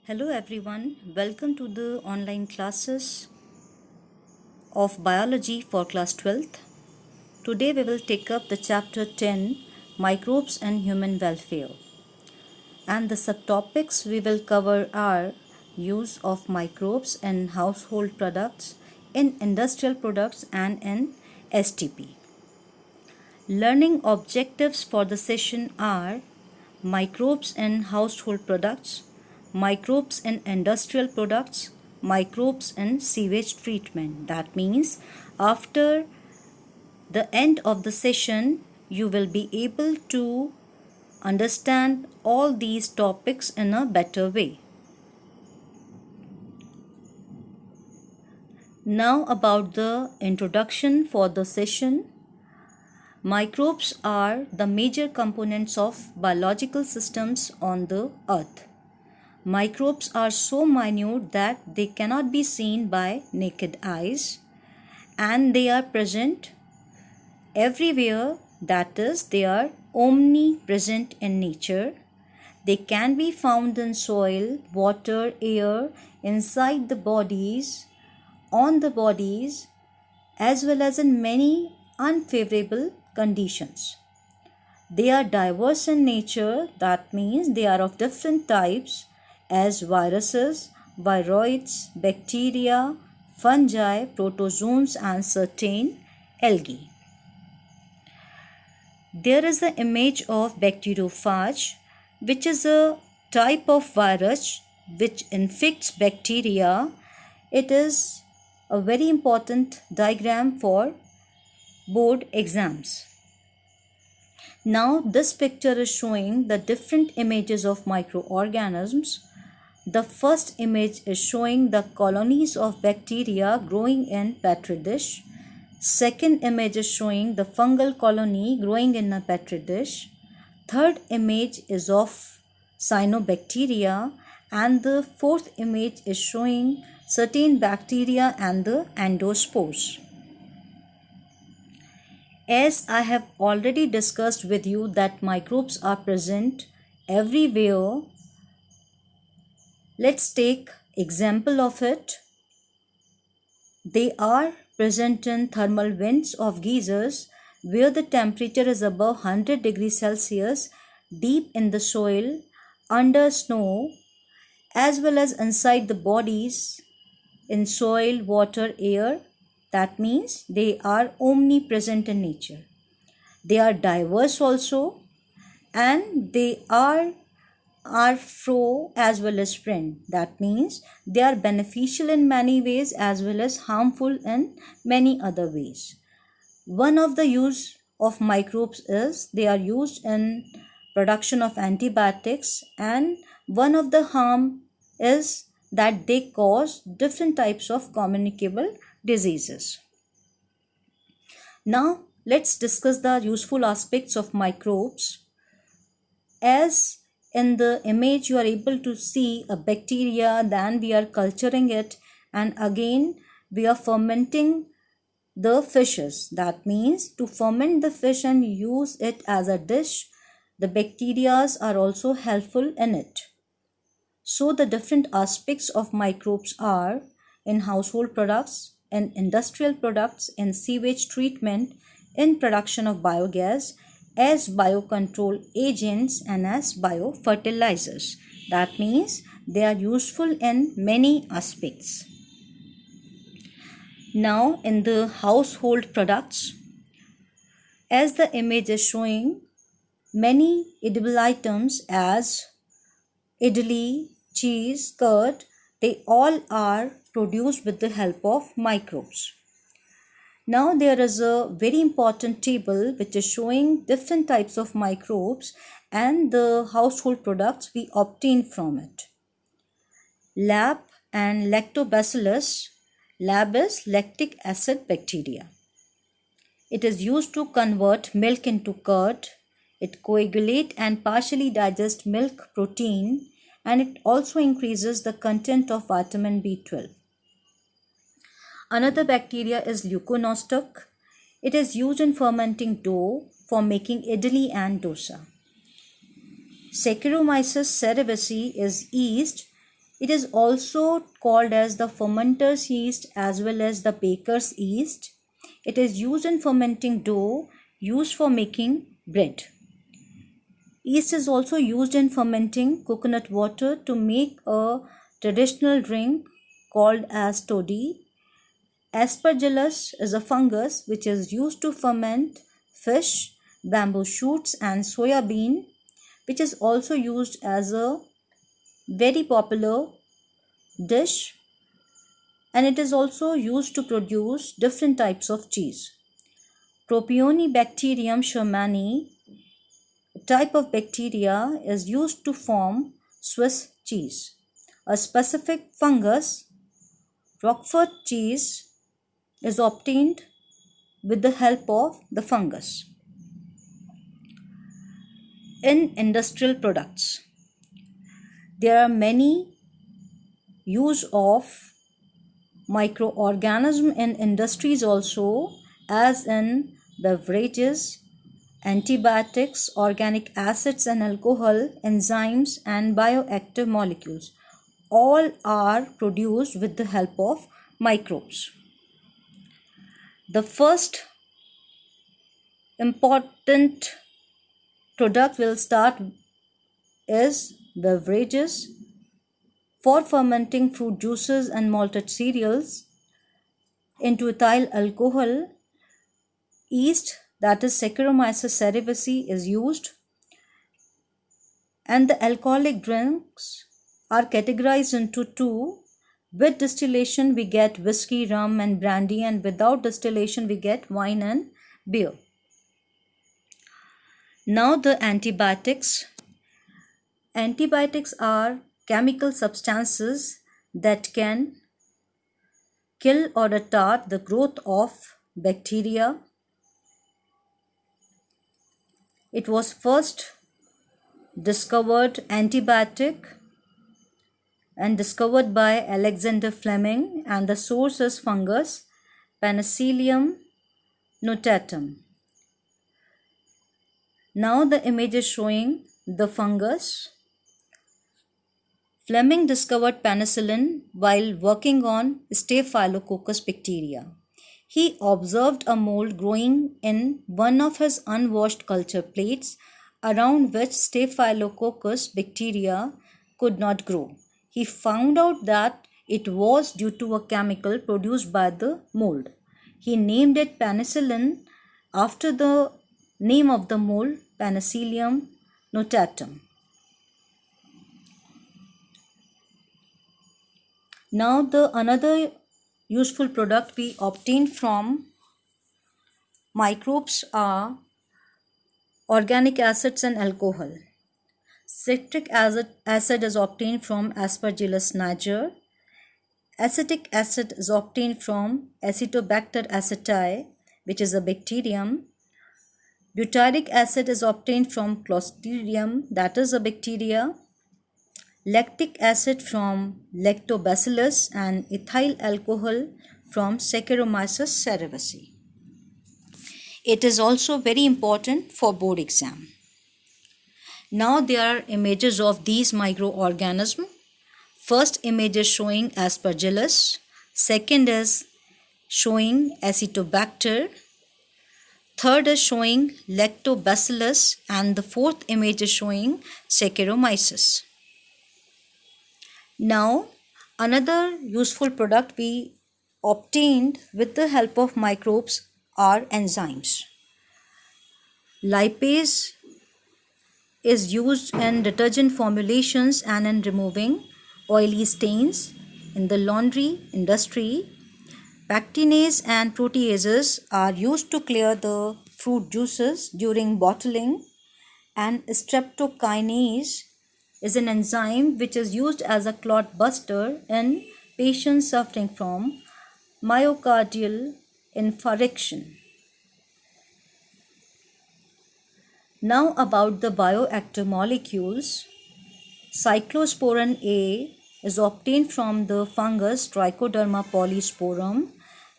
Hello everyone, welcome to the online classes of biology for class 12th. Today we will take up the chapter 10, microbes and human welfare. And the subtopics we will cover are use of microbes in household products, in industrial products and in STP. Learning objectives for the session are microbes in household products, microbes in industrial products, microbes in sewage treatment. That means after the end of the session, you will be able to understand all these topics in a better way. Now about the introduction for the session. Microbes are the major components of biological systems on the earth. Microbes are so minute that they cannot be seen by naked eyes and they are present everywhere, that is, they are omnipresent in nature. They can be found in soil, water, air, inside the bodies, on the bodies, as well as in many unfavorable conditions. They are diverse in nature, that means they are of different types as viruses, viroids, bacteria, fungi, protozoans and certain algae. There is an image of bacteriophage, which is a type of virus which infects bacteria. It is a very important diagram for board exams. Now this picture is showing the different images of microorganisms. The first image is showing the colonies of bacteria growing in petri dish. Second image is showing the fungal colony growing in a petri dish. Third image is of cyanobacteria, and the fourth image is showing certain bacteria and the endospores. As I have already discussed with you that microbes are present everywhere, let's take example of it. They are present in thermal vents of geysers where the temperature is above 100 degrees Celsius, deep in the soil, under snow, as well as inside the bodies in soil, water, air. That means they are omnipresent in nature. They are diverse also, and they are fro as well as friend. That means they are beneficial in many ways as well as harmful in many other ways. One of the use of microbes is they are used in production of antibiotics, and one of the harm is that they cause different types of communicable diseases. Now let's discuss the useful aspects of microbes. As in the image you are able to see a bacteria, then we are culturing it, and again we are fermenting the fishes. That means to ferment the fish and use it as a dish, the bacteria are also helpful in it. So the different aspects of microbes are in household products, in industrial products, in sewage treatment, in production of biogas, as biocontrol agents and as biofertilizers. That means they are useful in many aspects. Now in the household products, as the image is showing, many edible items as idli, cheese, curd, they all are produced with the help of microbes. Now there is a very important table which is showing different types of microbes and the household products we obtain from it. Lab and lactobacillus. Lab is lactic acid bacteria. It is used to convert milk into curd. It coagulates and partially digests milk protein, and it also increases the content of vitamin B12. Another bacteria is leuconostoc. It is used in fermenting dough for making idli and dosa. Saccharomyces cerevisiae is yeast. It is also called as the fermenter's yeast as well as the baker's yeast. It is used in fermenting dough used for making bread. Yeast is also used in fermenting coconut water to make a traditional drink called as toddy. Aspergillus is a fungus which is used to ferment fish, bamboo shoots and soya bean, which is also used as a very popular dish, and it is also used to produce different types of cheese. Propionibacterium shermani, a type of bacteria, is used to form Swiss cheese. A specific fungus, Roquefort cheese, is obtained with the help of the fungus. In industrial products, there are many use of microorganisms in industries also, as in beverages, antibiotics, organic acids and alcohol, enzymes and bioactive molecules. All are produced with the help of microbes. The first important product we'll start is beverages. For fermenting fruit juices and malted cereals into ethyl alcohol, yeast, that is Saccharomyces cerevisiae, is used, and the alcoholic drinks are categorized into two. With distillation we get whiskey, rum and brandy, and without distillation we get wine and beer. Now the antibiotics. Antibiotics are chemical substances that can kill or retard the growth of bacteria. It was first discovered antibiotic and discovered by Alexander Fleming, and the source is fungus Penicillium notatum. Now the image is showing the fungus. Fleming discovered penicillin while working on Staphylococcus bacteria. He observed a mold growing in one of his unwashed culture plates around which Staphylococcus bacteria could not grow. He found out that it was due to a chemical produced by the mold. He named it penicillin after the name of the mold, Penicillium notatum. Now the another useful product we obtain from microbes are organic acids and alcohol. Citric acid is obtained from Aspergillus niger. Acetic acid is obtained from Acetobacter aceti, which is a bacterium. Butyric acid is obtained from Clostridium, that is a bacteria. Lactic acid from Lactobacillus, and ethyl alcohol from Saccharomyces cerevisiae. It is also very important for board exam. Now there are images of these microorganisms. First image is showing Aspergillus. Second is showing Acetobacter. Third is showing Lactobacillus, and the fourth image is showing Saccharomyces. Now another useful product we obtained with the help of microbes are enzymes. Lipase is used in detergent formulations and in removing oily stains in the laundry industry. Pectinase and proteases are used to clear the fruit juices during bottling, and streptokinase is an enzyme which is used as a clot buster in patients suffering from myocardial infarction. Now about the bioactive molecules. Cyclosporin A is obtained from the fungus Trichoderma polysporum,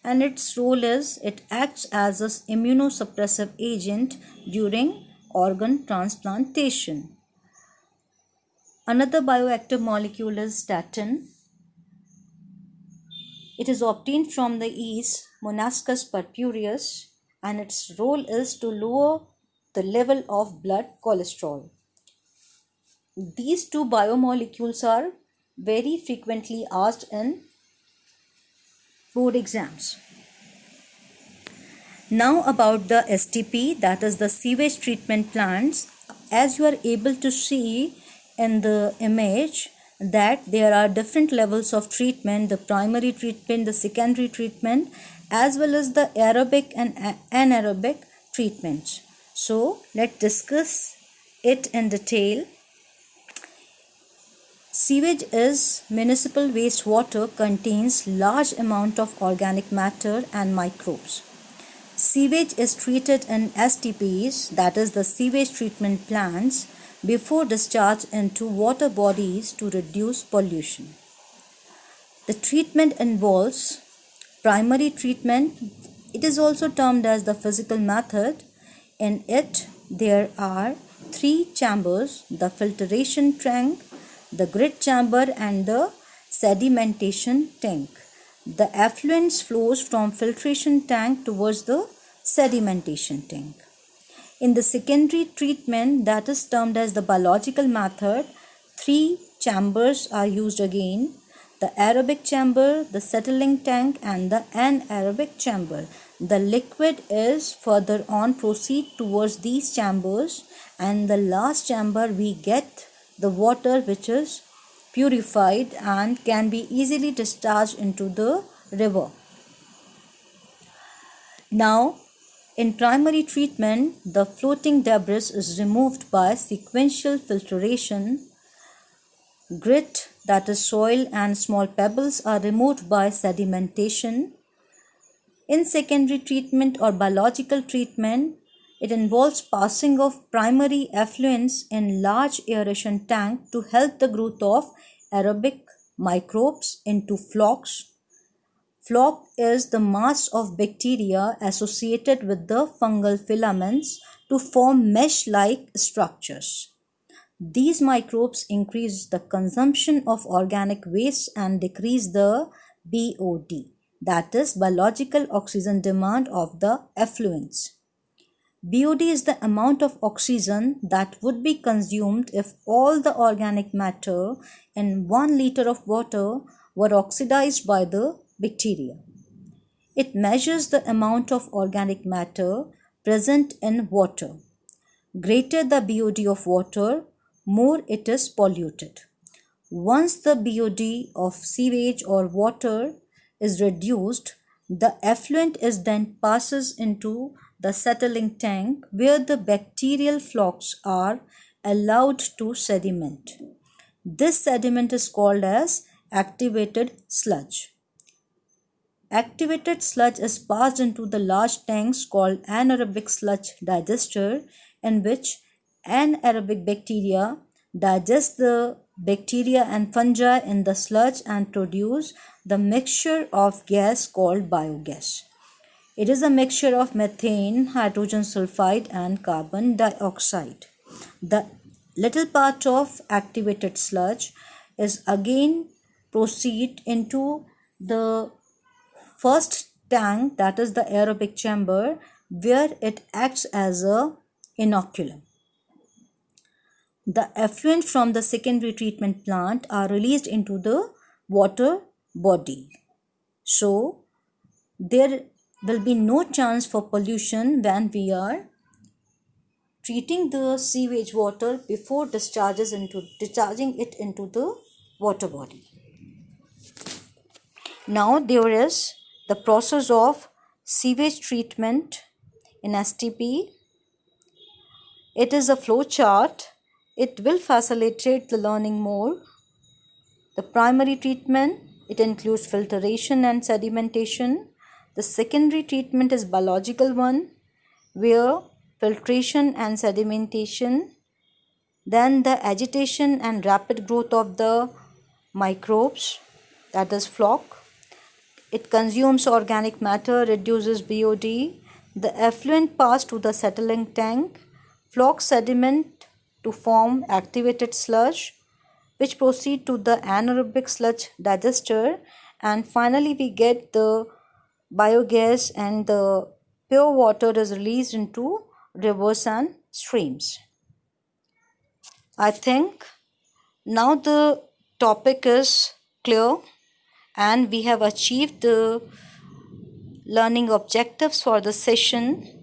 and its role is it acts as an immunosuppressive agent during organ transplantation. Another bioactive molecule is statin. It is obtained from the yeast Monascus purpureus, and its role is to lower the level of blood cholesterol. These two biomolecules are very frequently asked in board exams. Now about the STP, that is the sewage treatment plants. As you are able to see in the image that there are different levels of treatment, the primary treatment, the secondary treatment, as well as the aerobic and anaerobic treatments. So let's discuss it in detail. Sewage is municipal wastewater, contains large amount of organic matter and microbes. Sewage is treated in STPs, that is the sewage treatment plants, before discharge into water bodies to reduce pollution. The treatment involves primary treatment. It is also termed as the physical method. In it, there are three chambers: the filtration tank, the grit chamber, and the sedimentation tank. The effluent flows from filtration tank towards the sedimentation tank. In the secondary treatment, that is termed as the biological method, three chambers are used again: the aerobic chamber, the settling tank, and the anaerobic chamber. The liquid is further on proceed towards these chambers, and the last chamber we get the water which is purified and can be easily discharged into the river. Now, in primary treatment, the floating debris is removed by sequential filtration. Grit, that is soil, and small pebbles are removed by sedimentation. In secondary treatment or biological treatment, it involves passing of primary effluents in large aeration tank to help the growth of aerobic microbes into flocs. Floc is the mass of bacteria associated with the fungal filaments to form mesh-like structures. These microbes increase the consumption of organic waste and decrease the BOD, that is biological oxygen demand of the effluents. BOD is the amount of oxygen that would be consumed if all the organic matter in 1 liter of water were oxidized by the bacteria. It measures the amount of organic matter present in water. Greater the BOD of water, more it is polluted. Once the BOD of sewage or water is reduced, the effluent is then passes into the settling tank where the bacterial flocs are allowed to sediment. This sediment is called as activated sludge. Activated sludge is passed into the large tanks called anaerobic sludge digester, in which anaerobic bacteria digest the bacteria and fungi in the sludge and produce the mixture of gas called biogas. It is a mixture of methane, hydrogen sulfide, and carbon dioxide. The little part of activated sludge is again proceed into the first tank, that is the aerobic chamber, where it acts as a inoculum. The effluent from the secondary treatment plant are released into the water body. So there will be no chance for pollution when we are treating the sewage water before discharging it into the water body. Now there is the process of sewage treatment in STP. It is a flow chart. It will facilitate the learning more. The primary treatment, it includes filtration and sedimentation. The secondary treatment is biological one, where filtration and sedimentation, then the agitation and rapid growth of the microbes, that is floc. It consumes organic matter, reduces BOD. The effluent pass to the settling tank. Floc sediment to form activated sludge. which proceed to the anaerobic sludge digester, and finally we get the biogas, and the pure water is released into rivers and streams. I think now the topic is clear and we have achieved the learning objectives for the session.